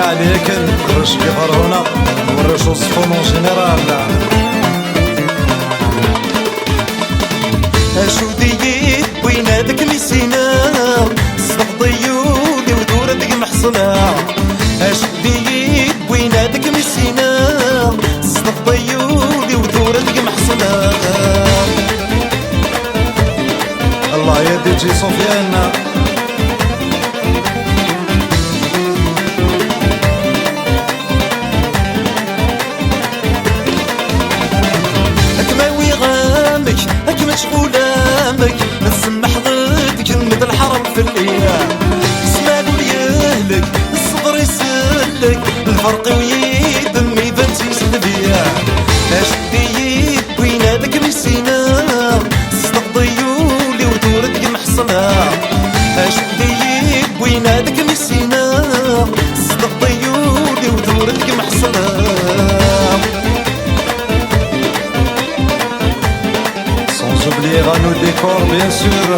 عليك نخرج في فرهنا نورش وصفون جينيرال. اشو ديت بويناتك ميسينا صدق ضيولي ودورتك محصنة. اشو ديت بويناتك ميسينا صدق ضيولي ودورتك محصنة. الله يا دي جي سفيان. مشغول امك نسمح ضدك نمد الحرم في الايام. اسمع قول يهلك الصبر يسلك الفرق ويدم يبان تيسل بيا. اش ديت بويناتك ميسينا صدق ضيولي ودورتك محصنة. اش ديت بويناتك ميسينا صدق ضيولي ودورتك محصنة. Oublier à nos décors bien sûr.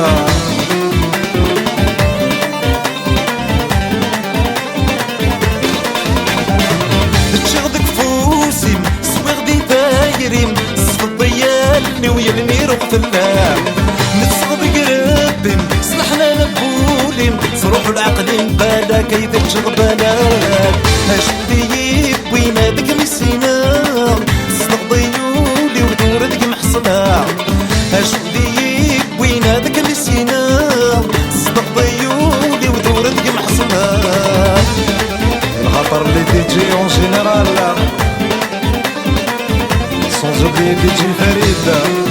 تشغدك فوسي صويغ دي دايرين صف الضيالني ويلني روح اللام. نتصغد قربين صلحنا نبولين صروح العقلين بالا كيدك شغبالات. اش ديت بويناتك ميسينا صدق ضيولي ودورتك محصنة. اش ديت بويناتك ميسينا صدق ضيولي ودورتك محصنة. الخطر اللي تيجي اون جينيرال. Sans oublier DJ Farid.